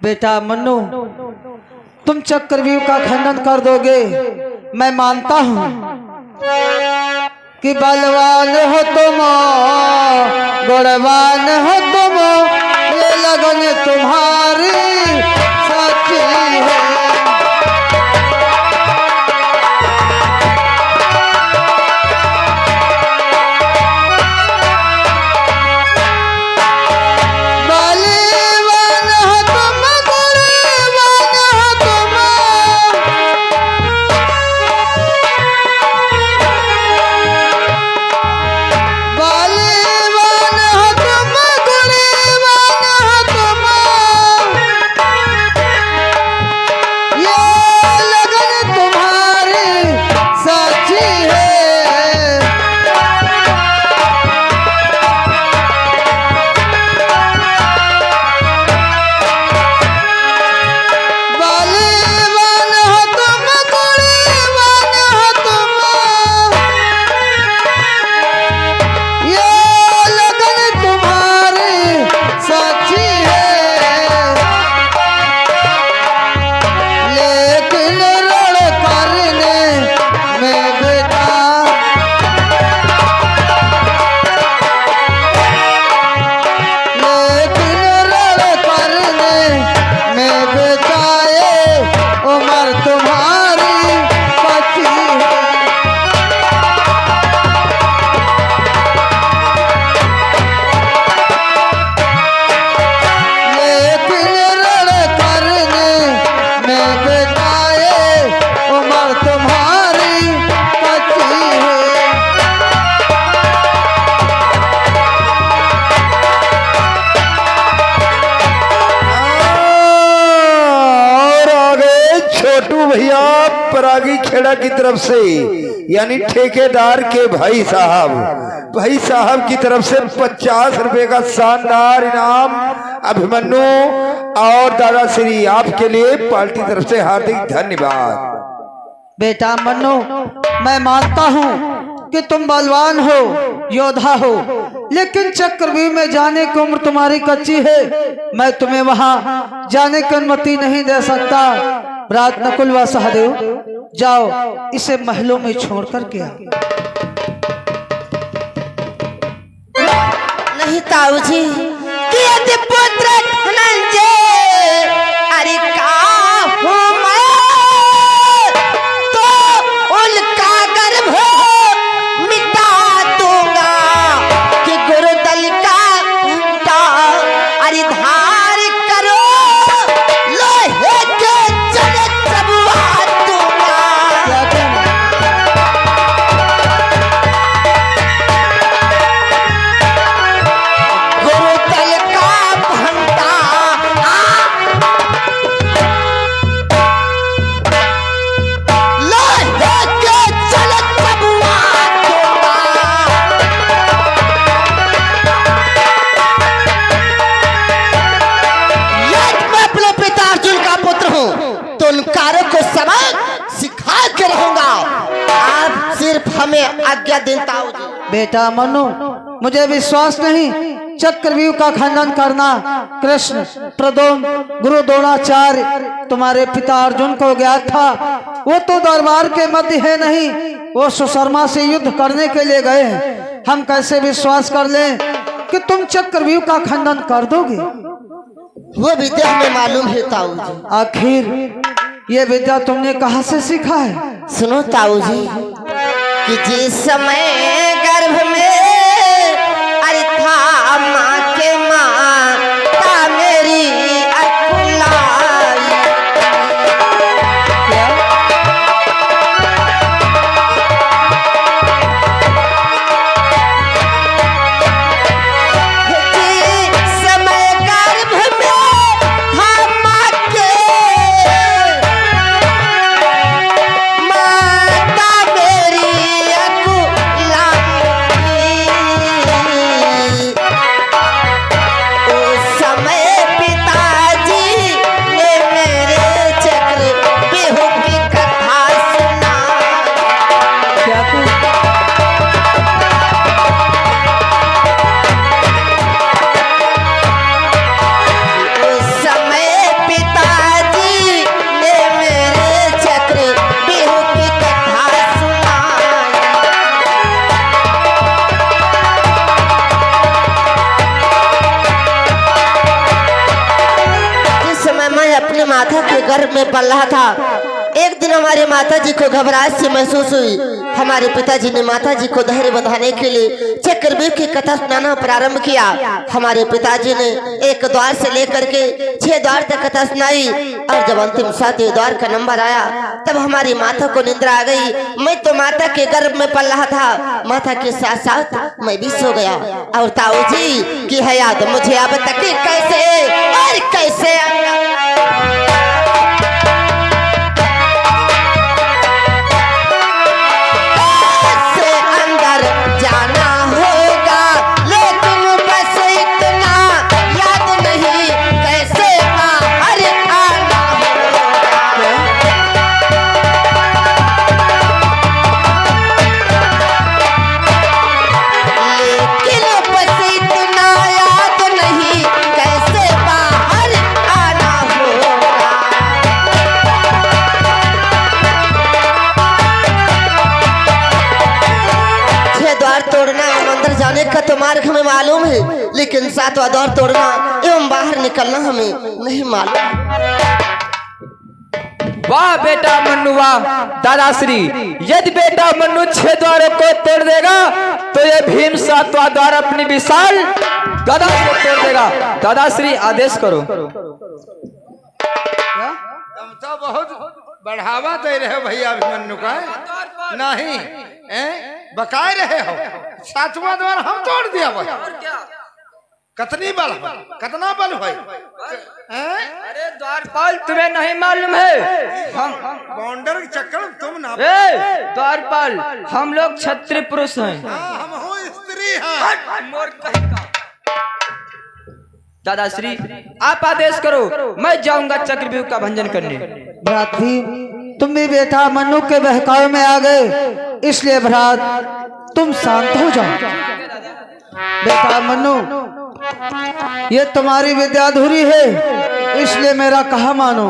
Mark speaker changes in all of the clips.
Speaker 1: बेटा मन्नू, तुम चक्रव्यूह का खंडन कर दोगे, मैं मानता हूँ कि बलवान हो तुम, गुणवान हो तुम, ये लगन तुम्हारी सच्ची है।
Speaker 2: भैया परागी खेड़ा की तरफ से यानी ठेकेदार के भाई साहब की तरफ से 50 रुपए का शानदार इनाम अभिमन्यु और दादाश्री आपके लिए पार्टी तरफ से हार्दिक धन्यवाद।
Speaker 1: बेटा मन्नू, मैं मानता हूँ कि तुम बलवान हो, योद्धा हो, लेकिन चक्रव्यूह में जाने की उम्र तुम्हारी कच्ची है। मैं तुम्हें वहां जाने की अनुमति नहीं दे सकता। रात नकुल व सहदेव, जाओ इसे महलों में छोड़ कर के आओ।
Speaker 3: नहीं ताऊ जी, कि यदि पुत्र धनंजय अरे का हूँ मैं, तो उनका गर्भ मिटा दूंगा कि गुरुदल का घंटा अरे धार करो, लोहे के चले चबुआ दूंगा। गुरुदल का घंटा लोहे के चले चबुआ दूंगा। यदि मैं अपने पिता अर्जुन का पुत्र हूँ तो उन कार्यों को सबक सिखा के रहूंगा। आप सिर्फ हमें आज्ञा दें ताऊ जी।
Speaker 1: बेटा मन्नू, मुझे विश्वास नहीं चक्रव्यूह का खंडन करना। कृष्ण, प्रद्युम्न, गुरु द्रोणाचार्य तुम्हारे पिता अर्जुन को ज्ञात था। वो तो दरबार के मध्य है नहीं, वो सुशर्मा से युद्ध करने के लिए गए हैं। हम कैसे विश्वास कर लें कि तुम चक्रव्यूह का खंडन कर दोगे?
Speaker 3: वो विद्या हमें मालूम है ताऊ जी।
Speaker 1: आखिर ये विद्या तुमने कहाँ से सीखा है?
Speaker 3: सुनो ताऊ जी, कि जिस समय गर्भ में अरे था माँ के माता मेरी अकुलाई, जिस समय गर्भ में था माँ के माता मेरी अकुलाई, माता के गर्भ में पल रहा था। एक दिन हमारे माता जी को घबराहट से महसूस हुई। हमारे पिताजी ने माता जी को धैर्य बंधाने के लिए चक्रव्यूह की कथा सुनाना प्रारंभ किया। हमारे पिताजी ने एक द्वार से लेकर के 6 द्वार तक कथा सुनाई और जब अंतिम 7वें द्वार का नंबर आया तब हमारी माता को निद्रा आ गई। मैं तो माता के गर्भ में पल रहा था, माता के साथ साथ मैं भी सो गया। और ताऊ जी की है याद मुझे अब तक कैसे और कैसे अंदर जाना होगा, लेकिन बस इतना याद नहीं कैसे बाहर आना होगा। लेकिन बस इतना याद नहीं कैसे बाहर आना होगा। छह द्वार तोड़ना एवं अंदर जाने का तो मार्ग हमें मालूम है, लेकिन 7वां द्वार तोड़ना एवं बाहर निकलना हमें नहीं मालूम।
Speaker 4: वाह बेटा मन्नू वाह दादाश्री, यदि बेटा मन्नू 6 द्वारों को तोड़ देगा तो ये भीम 7वां द्वार अपनी विशाल गदा को तोड़ देगा। दादाश्री आदेश करो।
Speaker 2: तुम तो बहुत बढ़ावा दे रहे हो भैया अभिमन्यु का, नहीं बकाए रहे हो। 7वां द्वार हम तोड़ दिया भाई, कितनी बल कितना बल भाई?
Speaker 4: अरे द्वारपाल तुम्हें नहीं मालूम है, हम
Speaker 2: बाउंडर के चक्कर तुम ना।
Speaker 4: द्वारपाल हम लोग क्षत्रिय पुरुष हैं।
Speaker 2: हम हो स्त्री हैं।
Speaker 4: दादाश्री आप आदेश करो, मैं जाऊंगा चक्रव्यूह का भंजन करने।
Speaker 1: भ्रात भीम तुम भी बेटा मनु के बहकावे में आ गए, इसलिए भ्रात तुम शांत हो जाओ। बेटा मनु ये तुम्हारी विद्या अधूरी है, इसलिए मेरा कहा मानो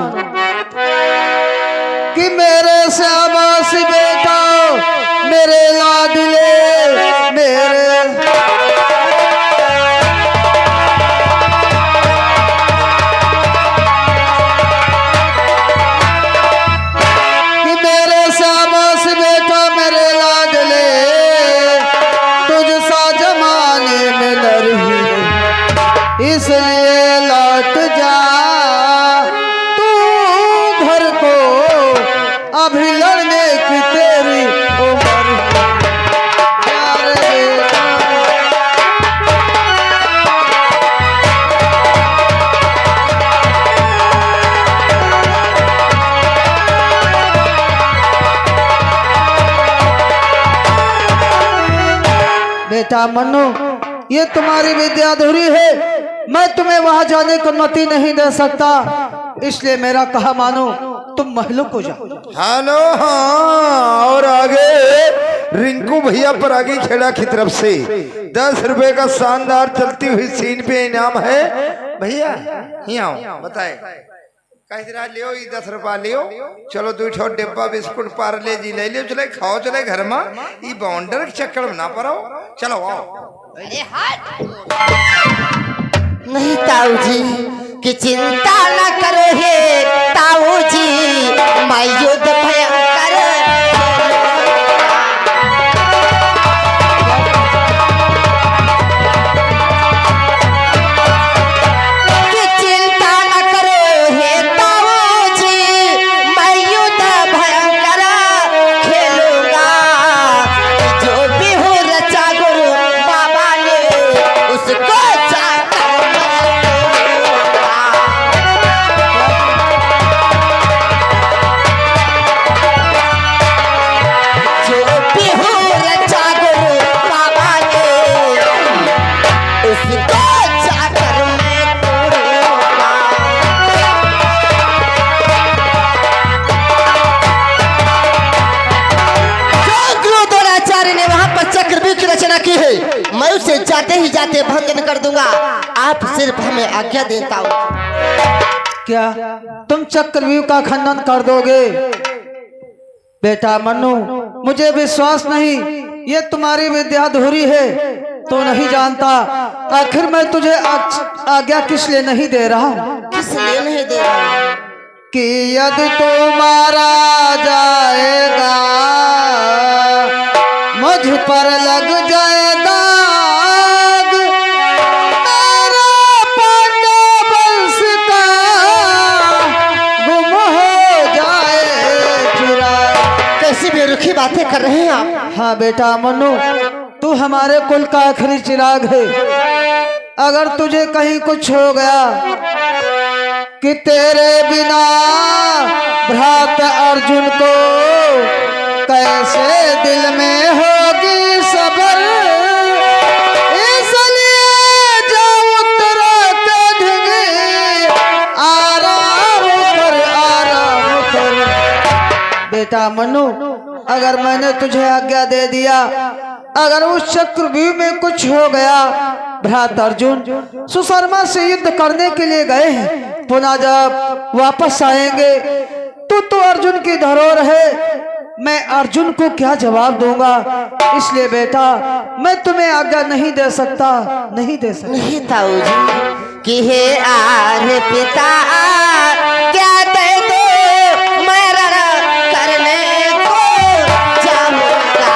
Speaker 1: कि मेरे शाबाश बेटा मेरे लाडले मेरे इसलिए लौट जा तू घर को, अभी लड़ने की तेरी उम्र प्यारे बेटा। बेटा मनु ये तुम्हारी विद्या अधूरी है, मैं तुम्हें वहां जाने को अनुमति नहीं दे सकता, इसलिए मेरा कहा मानो तुम महलों को जाओ।
Speaker 2: हेलो हाँ, और आगे रिंकू भैया पर आगे खेड़ा की तरफ से 10 रुपए का शानदार चलती हुई सीन पे इनाम है। भैया यहाँ बताए लियो 10 रुपया लियो, चलो 2 ठो डिब्बा बिस्कुट पार्ले जी ले लियो, चले खाओ चले घर में, ये बाउंडर के चक्कर में ना पड़ो, चलो आओ।
Speaker 3: नहीं ताऊ जी की चिंता न करो हे ताऊ जी, मैं युद्ध भयंकर की चिंता न करो हे ताऊ जी, मैं युद्ध भयंकर खेलूंगा। जो भी हो रचा गुरु बाबा ने उसको की है, मैं उसे जाते ही जाते भंजन कर दूंगा। आप सिर्फ हमें आज्ञा देता हूँ।
Speaker 1: क्या तुम चक्रव्यूह का खंडन कर दोगे? बेटा मनु मुझे विश्वास नहीं, ये तुम्हारी विद्या अधूरी है, तो नहीं जानता आखिर मैं तुझे आज्ञा किस लिए नहीं दे रहा।
Speaker 3: किस लिए नहीं दे रहा?
Speaker 1: कि यदि तू मारा जाएगा मुझ पर लग जाए दाग, मेरा पांडव वंश का गुम हो जाए चुरा।
Speaker 3: कैसी बेरुखी बातें कर रहे हैं आप?
Speaker 1: हाँ बेटा मनु, तू हमारे कुल का आखिरी चिराग है। अगर तुझे कहीं कुछ हो गया कि तेरे बिना भ्रात अर्जुन को कैसे दिल में होगी सबर, इसलिए जाओ उतरा के ढिगे, आराम कर। बेटा मनु, अगर मैंने तुझे आज्ञा दे दिया, अगर उस चक्रव्यूह में कुछ हो गया, भ्रात अर्जुन सुशर्मा से युद्ध करने के लिए गए हैं, पुनः जब वापस आएंगे तो अर्जुन की धरोहर है, मैं अर्जुन को क्या जवाब दूंगा। इसलिए बेटा मैं तुम्हें आज्ञा नहीं दे सकता, नहीं दे सकता।
Speaker 3: नहीं ताऊ जी कि हे आर पिता क्या दे दो मेरा करने को चाहूंगा।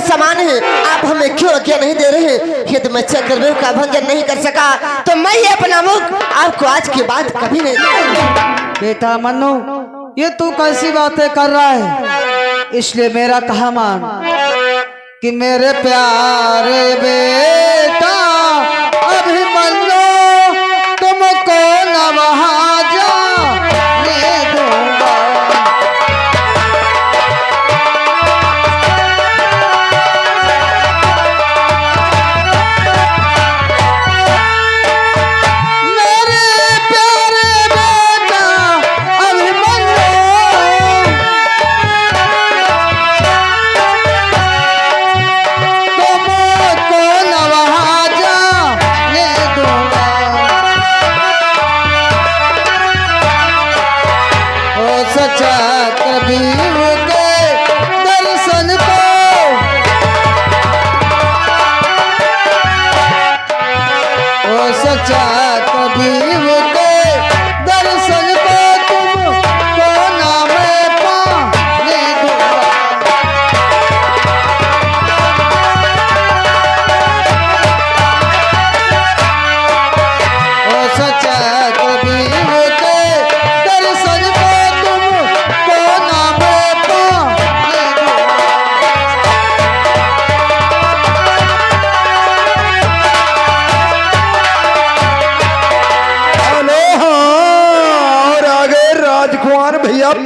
Speaker 3: समान है, आप हमें क्यों आज्ञा नहीं दे रहे? यदि मैं चक्रव्यूह का भंजन नहीं कर सका तो मैं ये अपना मुख आपको आज के बाद कभी नहीं दूंगा।
Speaker 1: बेटा मनु, ये तू कैसी बातें कर रहा है? इसलिए मेरा कहा मान कि मेरे प्यारे बेटा अभिमन्यु तुमको न वहां जाने दूंगा।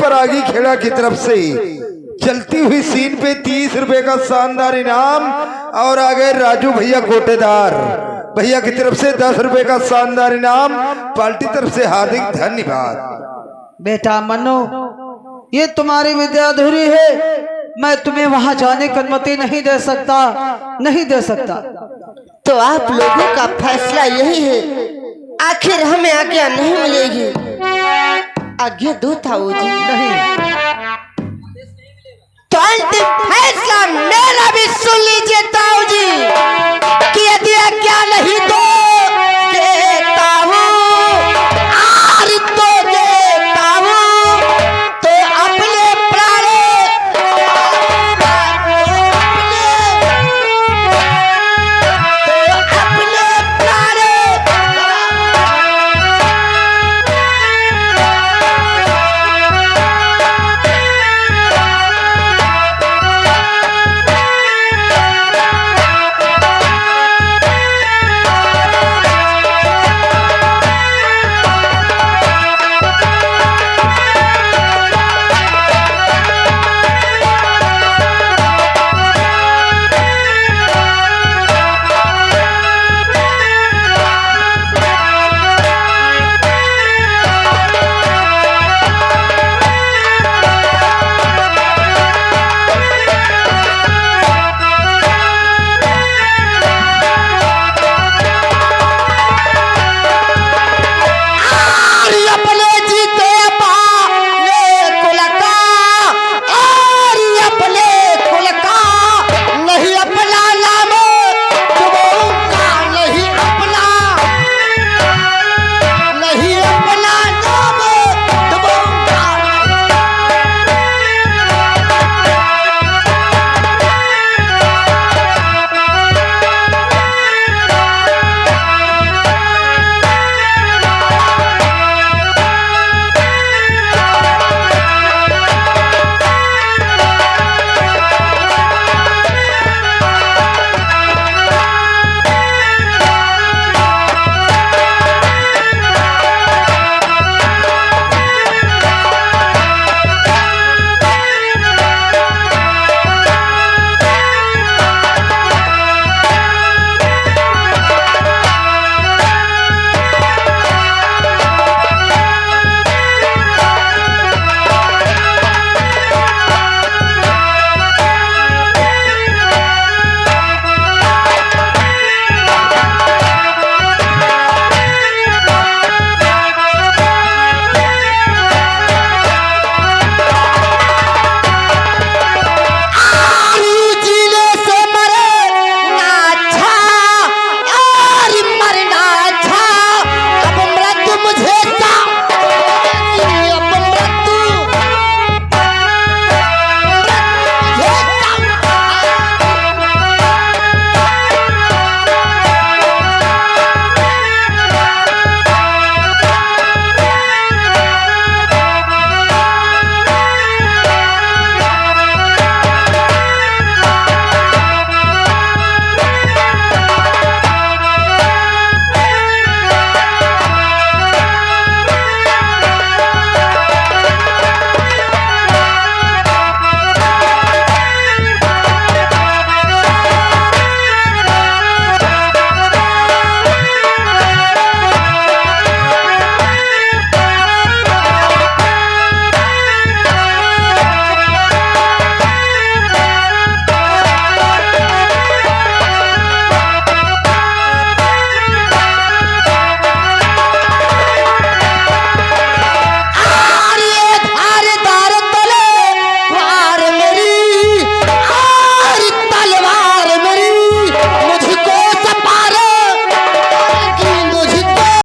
Speaker 2: परागी खेड़ा की तरफ से चलती हुई सीन पे 30 रुपए का शानदार इनाम, और आगे राजू भैया कोटेदार भैया की तरफ से 10 रुपए का शानदार इनाम। पार्टी तरफ से हार्दिक धन्यवाद।
Speaker 1: बेटा मनु, ये तुम्हारी विद्या अधूरी है, मैं तुम्हें वहां जाने की अनुमति नहीं दे सकता, नहीं दे सकता।
Speaker 3: तो आप लोगों का फैसला यही है, आखिर हमें आज्ञा नहीं मिलेगी? आज्ञा दो ताऊ जी।
Speaker 1: नहीं,
Speaker 3: तो अंतिम फैसला मेरा भी सुन लीजिए ताऊ जी कि यदि आज्ञा नहीं दो